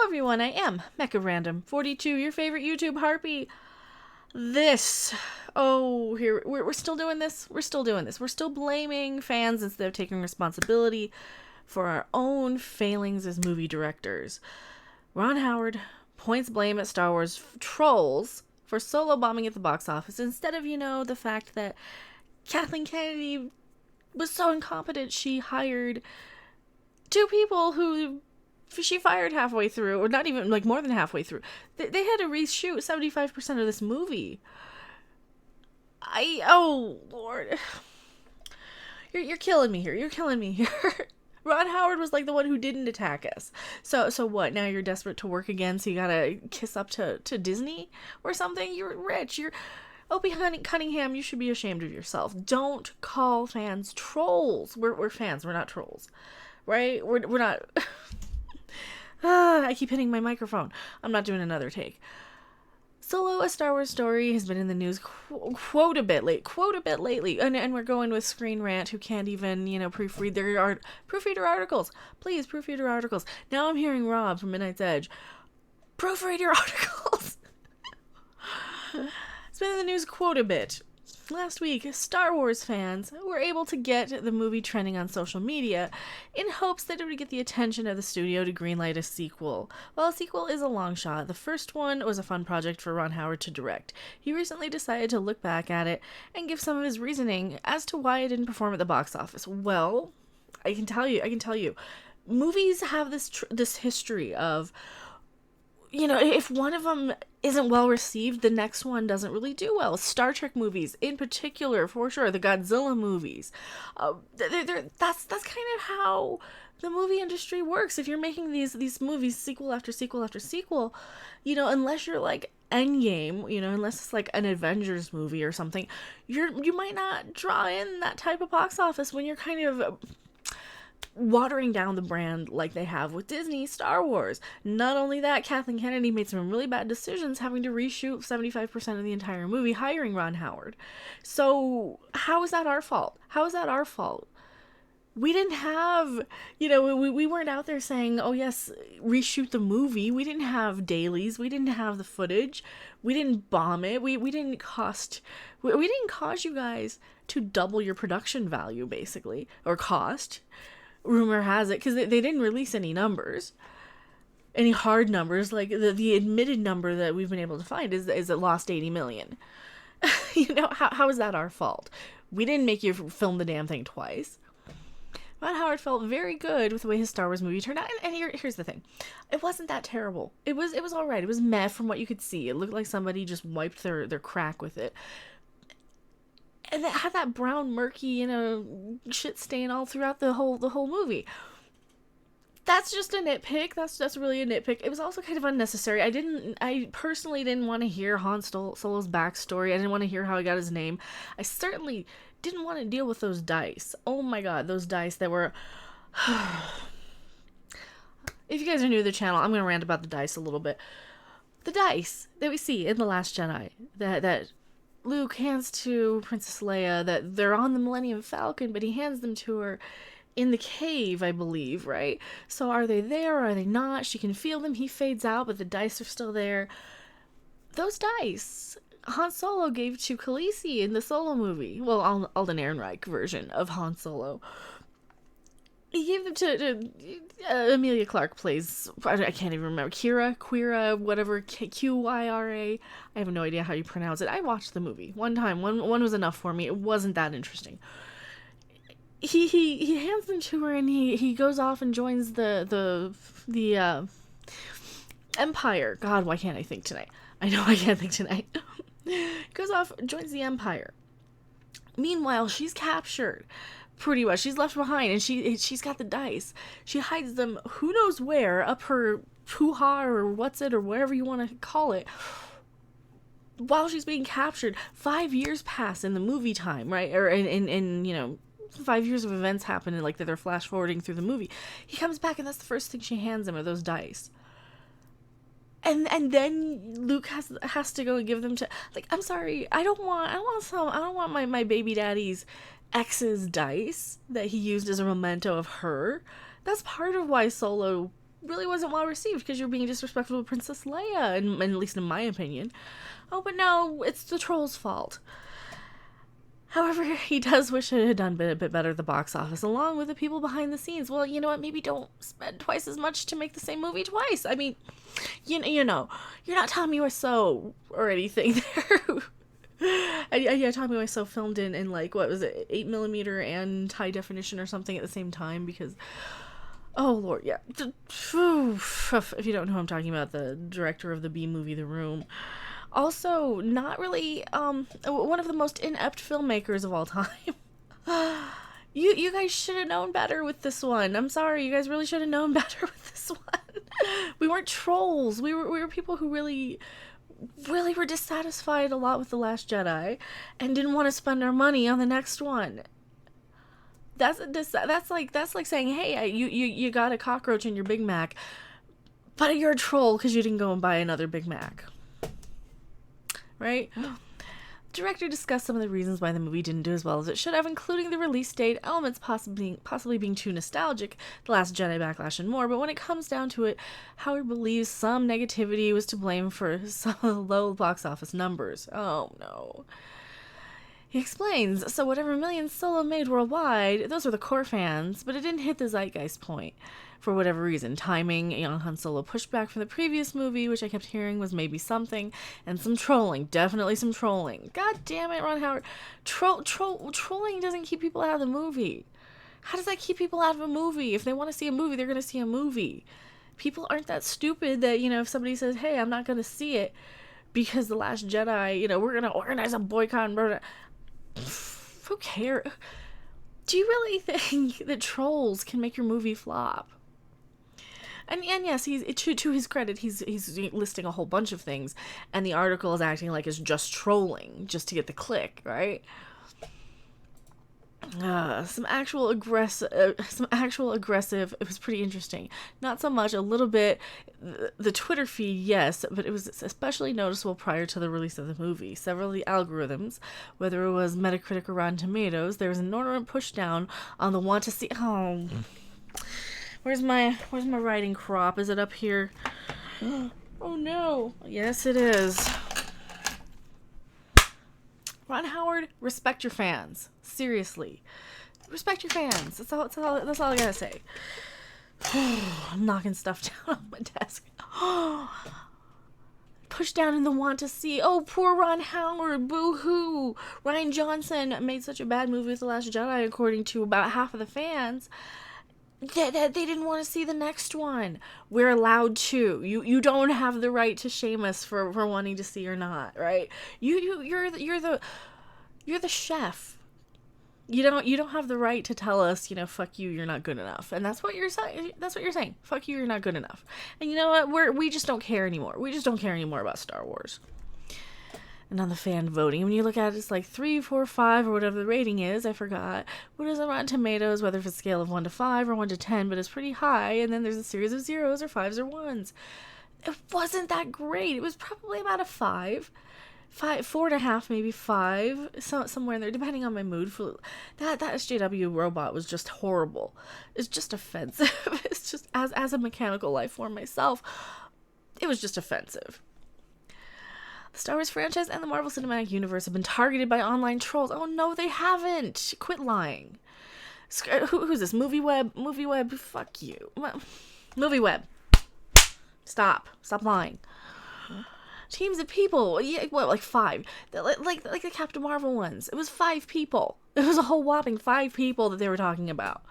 everyone, I am Mecha Random 42, your favorite YouTube harpy. We're still doing this. We're still blaming fans instead of taking responsibility for our own failings as movie directors. Ron Howard points blame at Star Wars trolls for solo bombing at the box office instead of, the fact that Kathleen Kennedy was so incompetent she hired two people who she fired halfway through, or not even, more than halfway through. They had to reshoot 75% of this movie. Oh, Lord. You're killing me here. Ron Howard was, the one who didn't attack us. So what? Now you're desperate to work again, so you gotta kiss up to Disney or something? You're rich. Opie Cunningham, you should be ashamed of yourself. Don't call fans trolls. We're fans. We're not trolls. Right? We're not... I keep hitting my microphone. I'm not doing another take. Solo, A Star Wars Story has been in the news quite a bit lately. And we're going with Screen Rant, who can't even, proofread her articles. Please, proofread her articles. Now I'm hearing Rob from Midnight's Edge. Proofread your articles! It's been in the news quite a bit. Last week, Star Wars fans were able to get the movie trending on social media in hopes that it would get the attention of the studio to greenlight a sequel. While a sequel is a long shot, the first one was a fun project for Ron Howard to direct. He recently decided to look back at it and give some of his reasoning as to why it didn't perform at the box office. Well, I can tell you, movies have this history of, if one of them isn't well received, the next one doesn't really do well. Star Trek movies, in particular, for sure, the Godzilla movies. That's kind of how the movie industry works. If you're making these movies sequel after sequel after sequel, unless you're like Endgame, unless it's like an Avengers movie or something, you might not draw in that type of box office when you're kind of watering down the brand like they have with Disney Star Wars. Not only that, Kathleen Kennedy made some really bad decisions, having to reshoot 75% of the entire movie, hiring Ron Howard. So how is that our fault? We didn't have, we weren't out there saying, oh yes, reshoot the movie. We didn't have dailies. We didn't have the footage. We didn't bomb it. We didn't cause you guys to double your production value, basically, or cost. Rumor has it, because they didn't release any numbers, any hard numbers. Like the admitted number that we've been able to find is it lost 80 million. How is that our fault? We didn't make you film the damn thing twice. Ron Howard felt very good with the way his Star Wars movie turned out, and here's the thing. It wasn't that terrible. It was alright. It was meh from what you could see. It looked like somebody just wiped their crack with it. And it had that brown, murky, shit stain all throughout the whole movie. That's just a nitpick. That's really a nitpick. It was also kind of unnecessary. I personally didn't want to hear Han Solo's backstory. I didn't want to hear how he got his name. I certainly didn't want to deal with those dice. Oh my god, those dice that were... If you guys are new to the channel, I'm going to rant about the dice a little bit. The dice that we see in The Last Jedi, that Luke hands to Princess Leia, that they're on the Millennium Falcon, but he hands them to her in the cave, I believe, right? So are they there or are they not? She can feel them. He fades out, but the dice are still there. Those dice, Han Solo gave to Khaleesi in the Solo movie. Well, Alden Ehrenreich version of Han Solo. He gave them to Emilia Clarke plays, I can't even remember, Quira, whatever, Qyra. I have no idea how you pronounce it. I watched the movie one time. One was enough for me. It wasn't that interesting. He hands them to her, and he goes off and joins the Empire. God, why can't I think tonight? I know I can't think tonight. Goes off, joins the Empire. Meanwhile, she's captured. Pretty much. She's left behind, and she's got the dice. She hides them who knows where, up her hoo-ha or what's it, or whatever you want to call it, while she's being captured. 5 years pass in the movie time, right? Or in 5 years of events happen, and they're flash forwarding through the movie. He comes back, and that's the first thing she hands him are those dice. And then Luke has to go and give them to, I'm sorry, I don't want my baby daddy's ex's dice that he used as a memento of her. That's part of why Solo really wasn't well received because you're being disrespectful to Princess Leia, and at least in my opinion. Oh, but no, it's the troll's fault. However, he does wish it had done a bit better at the box office, along with the people behind the scenes. Well, you know what? Maybe don't spend twice as much to make the same movie twice. I mean, you know, you're not Tommy Wiseau or anything there. Yeah, Tommy Wiseau filmed in like, what was it, 8mm and high definition or something at the same time because, oh Lord, yeah. If you don't know who I'm talking about, the director of the B movie The Room. Also, not really, one of the most inept filmmakers of all time. You guys should have known better with this one. I'm sorry, you guys really should have known better with this one. We weren't trolls. We were people who really were dissatisfied a lot with The Last Jedi and didn't want to spend our money on the next one. That's like saying, hey, you got a cockroach in your Big Mac, but you're a troll because you didn't go and buy another Big Mac. Right? The director discussed some of the reasons why the movie didn't do as well as it should have, including the release date, elements possibly being too nostalgic, The Last Jedi backlash, and more. But when it comes down to it, Howard believes some negativity was to blame for some of the low box office numbers. Oh no. He explains, so whatever millions Solo made worldwide, those were the core fans, but it didn't hit the zeitgeist point. For whatever reason, timing, young Han Solo pushback from the previous movie, which I kept hearing was maybe something, and some trolling, definitely some trolling. God damn it, Ron Howard. Trolling doesn't keep people out of the movie. How does that keep people out of a movie? If they want to see a movie, they're going to see a movie. People aren't that stupid that, if somebody says, hey, I'm not going to see it because The Last Jedi, we're going to organize a boycott and who cares? Do you really think that trolls can make your movie flop? And yes, he's to his credit, he's listing a whole bunch of things, and the article is acting like it's just trolling, just to get the click, right? Some actual aggressive. It was pretty interesting. Not so much. A little bit. The Twitter feed, yes, but it was especially noticeable prior to the release of the movie. Several of the algorithms, whether it was Metacritic or Rotten Tomatoes, there was an inordinate push down on the want to see. Oh. Where's my writing crop? Is it up here? Oh no. Yes, it is. Ron Howard, respect your fans. Seriously. Respect your fans. That's all I gotta say. I'm knocking stuff down on my desk. Push down in the want to see. Oh, poor Ron Howard. Boo-hoo. Rian Johnson made such a bad movie with The Last Jedi, according to about half of the fans. They didn't want to see the next one. We're allowed to. You don't have the right to shame us for wanting to see or not, right? You're the chef. You don't have the right to tell us, fuck you, you're not good enough. And that's what you're saying. That's what you're saying. Fuck you, you're not good enough. And you know what? We just don't care anymore. We just don't care anymore about Star Wars. And on the fan voting, when you look at it, it's like 3, 4, 5, or whatever the rating is. I forgot. What is it, Rotten Tomatoes, whether it's a scale of 1 to 5 or 1 to 10, but it's pretty high. And then there's a series of 0s or 5s or 1s. It wasn't that great. It was probably about a 5. 4.5, maybe 5, somewhere in there, depending on my mood. For that SJW robot was just horrible. It's just offensive. It's just, as a mechanical life form myself, it was just offensive. The Star Wars franchise and the Marvel Cinematic Universe have been targeted by online trolls. Oh no, they haven't. Quit lying. Who's this? MovieWeb? Fuck you. MovieWeb. Stop lying. Teams of people. Yeah, what, like 5? Like the Captain Marvel ones. It was 5 people. It was a whole whopping 5 people that they were talking about.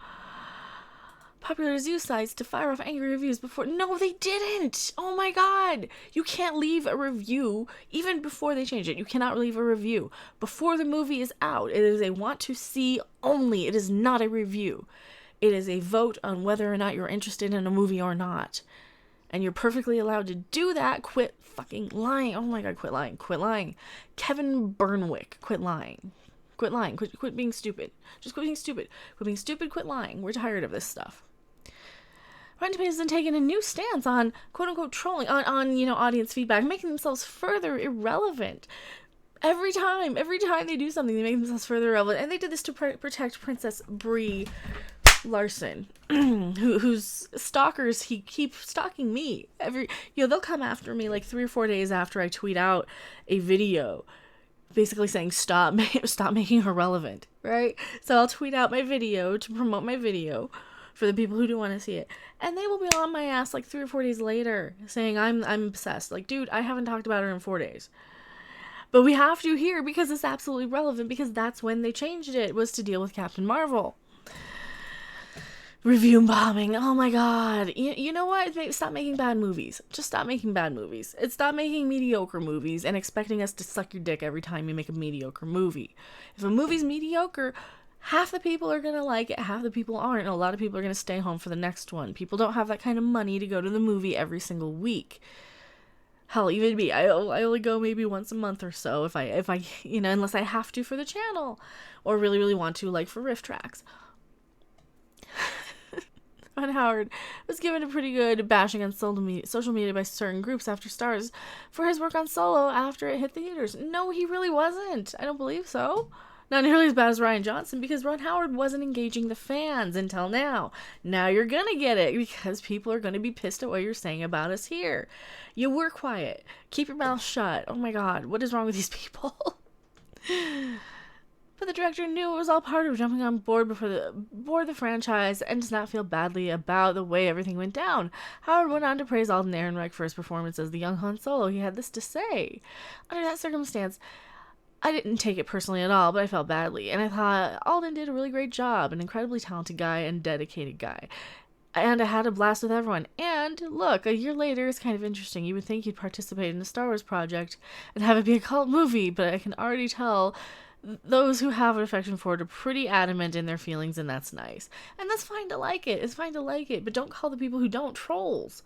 Popular review sites to fire off angry reviews before. No, they didn't. Oh my god. You can't leave a review even before they change it. You cannot leave a review before the movie is out. It is a want to see only. It is not a review. It is a vote on whether or not you're interested in a movie or not. And you're perfectly allowed to do that. Quit fucking lying. Oh my god, quit lying. Quit lying. Kevin Burnwick, quit lying. Quit lying. Quit being stupid. Just quit being stupid. Quit being stupid, quit lying. We're tired of this stuff. Rotten Tomatoes has taken a new stance on quote-unquote trolling, on audience feedback, making themselves further irrelevant. Every time they do something, they make themselves further irrelevant. And they did this to protect Princess Bree Larson, whose stalkers, he keeps stalking me they'll come after me like 3 or 4 days after I tweet out a video basically saying stop making her relevant, right? So I'll tweet out my video to promote my video for the people who do want to see it, and they will be on my ass like 3 or 4 days later saying I'm obsessed. Like, dude, I haven't talked about her in 4 days. But we have to here because it's absolutely relevant, because that's when they changed it, was to deal with Captain Marvel. Review bombing. Oh my god. You know what? Stop making bad movies. Just stop making bad movies. Stop making mediocre movies and expecting us to suck your dick every time you make a mediocre movie. If a movie's mediocre, half the people are going to like it, half the people aren't, and a lot of people are going to stay home for the next one. People don't have that kind of money to go to the movie every single week. Hell, even me, I only go maybe once a month or so if I unless I have to for the channel or really, really want to, like for riff tracks. Ron Howard was given a pretty good bashing on social media by certain groups after Stars for his work on Solo after it hit theaters. No, he really wasn't. I don't believe so. Not nearly as bad as Rian Johnson, because Ron Howard wasn't engaging the fans until now. Now you're gonna get it, because people are gonna be pissed at what you're saying about us here. You were quiet. Keep your mouth shut. Oh my god, what is wrong with these people? But the director knew it was all part of jumping on board the franchise and does not feel badly about the way everything went down. Howard went on to praise Alden Ehrenreich for his performance as the young Han Solo. He had this to say: "Under that circumstance, I didn't take it personally at all, but I felt badly. And I thought Alden did a really great job, an incredibly talented guy and dedicated guy. And I had a blast with everyone. And look, a year later is kind of interesting. You would think he'd participate in a Star Wars project and have it be a cult movie, but I can already tell those who have an affection for it are pretty adamant in their feelings, and that's nice. And that's fine to like it. It's fine to like it, but don't call the people who don't trolls.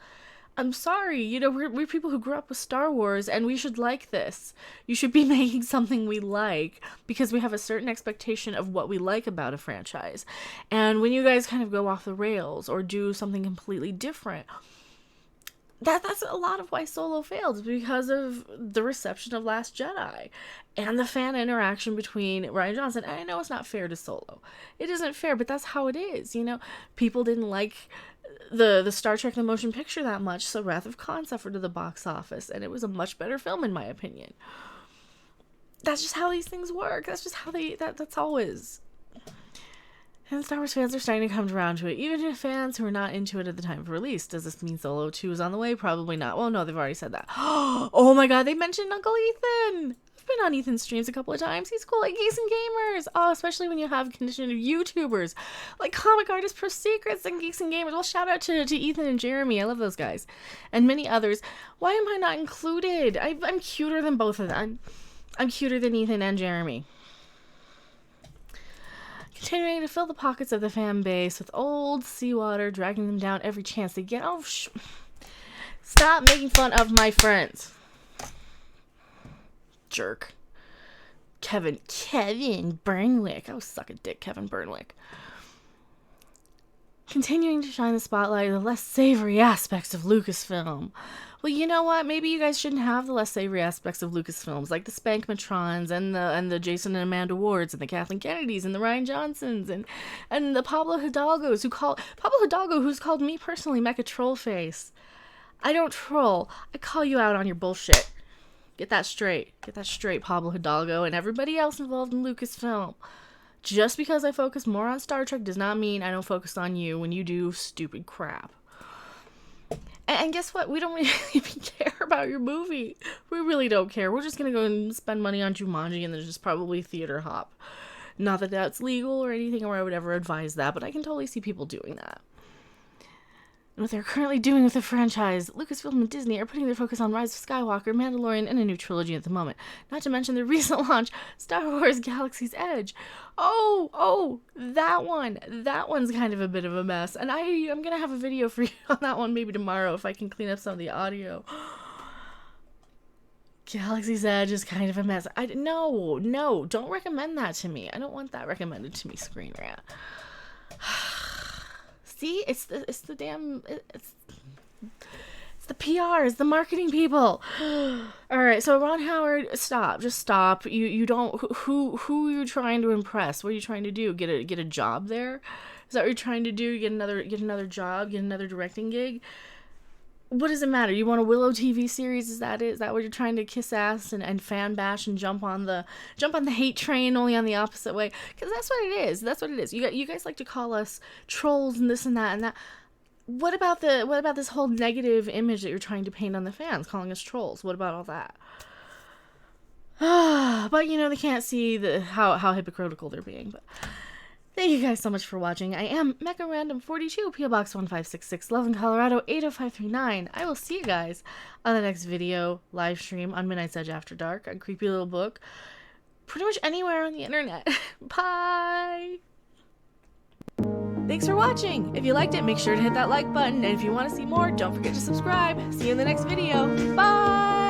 I'm sorry, we're people who grew up with Star Wars, and we should like this. You should be making something we like, because we have a certain expectation of what we like about a franchise. And when you guys kind of go off the rails or do something completely different, that's a lot of why Solo failed, because of the reception of Last Jedi and the fan interaction between Rian Johnson. And I know it's not fair to Solo. It isn't fair, but that's how it is. People didn't like the Star Trek the motion picture that much, so Wrath of Khan suffered to the box office, and it was a much better film in my opinion. That's just how these things work. That's just how that's always. And Star Wars fans are starting to come around to it, even to fans who were not into it at the time of release. Does this mean Solo 2 is on the way? Probably not. Well, no, they've already said that. Oh my god, they mentioned Uncle Ethan! I've been on Ethan's streams a couple of times. He's cool like Geeks and Gamers. Oh, especially when you have a condition of YouTubers like Comic Artist Pro Secrets and Geeks and Gamers. Well, shout out to Ethan and Jeremy. I love those guys. And many others. Why am I not included? I'm cuter than both of them. I'm cuter than Ethan and Jeremy. Continuing to fill the pockets of the fan base with old seawater, dragging them down every chance they get. Oh, stop making fun of my friends. Jerk. Kevin Burnwick. Oh, suck a dick, Kevin Burnwick. Continuing to shine the spotlight on the less savory aspects of Lucasfilm. Well, you know what? Maybe you guys shouldn't have the less savory aspects of Lucasfilms, like the Spankmatrons and the Jason and Amanda Wards and the Kathleen Kennedys and the Rian Johnsons and the Pablo Hidalgos who's called me personally Mecha Trollface. I don't troll. I call you out on your bullshit. Get that straight. Get that straight, Pablo Hidalgo and everybody else involved in Lucasfilm. Just because I focus more on Star Trek does not mean I don't focus on you when you do stupid crap. And guess what? We don't really even care about your movie. We really don't care. We're just going to go and spend money on Jumanji and then just probably theater hop. Not that that's legal or anything, or I would ever advise that, but I can totally see people doing that. And what they're currently doing with the franchise, Lucasfilm and Disney are putting their focus on Rise of Skywalker, Mandalorian, and a new trilogy at the moment. Not to mention the recent launch, Star Wars Galaxy's Edge. Oh, that one. That one's kind of a bit of a mess. And I'm going to have a video for you on that one maybe tomorrow if I can clean up some of the audio. Galaxy's Edge is kind of a mess. No, don't recommend that to me. I don't want that recommended to me, Screen Rant. See, it's the PR, it's the marketing people. All right, so Ron Howard, just stop. You don't. Who are you trying to impress? What are you trying to do? Get a job there? Is that what you're trying to do? Get another job, get another directing gig? What does it matter? You want a Willow TV series? Is that it? Is that what you're trying to kiss ass and fan bash and jump on the hate train, only on the opposite way? Because that's what it is. That's what it is. You guys like to call us trolls and this and that and that. What about this whole negative image that you're trying to paint on the fans, calling us trolls? What about all that? But they can't see how hypocritical they're being. But thank you guys so much for watching. I am Mecha Random 42, PO Box 1566, Loveland, Colorado 80539. I will see you guys on the next video live stream on Midnight's Edge After Dark, a creepy little book, pretty much anywhere on the internet. Bye. Thanks for watching. If you liked it, make sure to hit that like button, and if you want to see more, don't forget to subscribe. See you in the next video. Bye.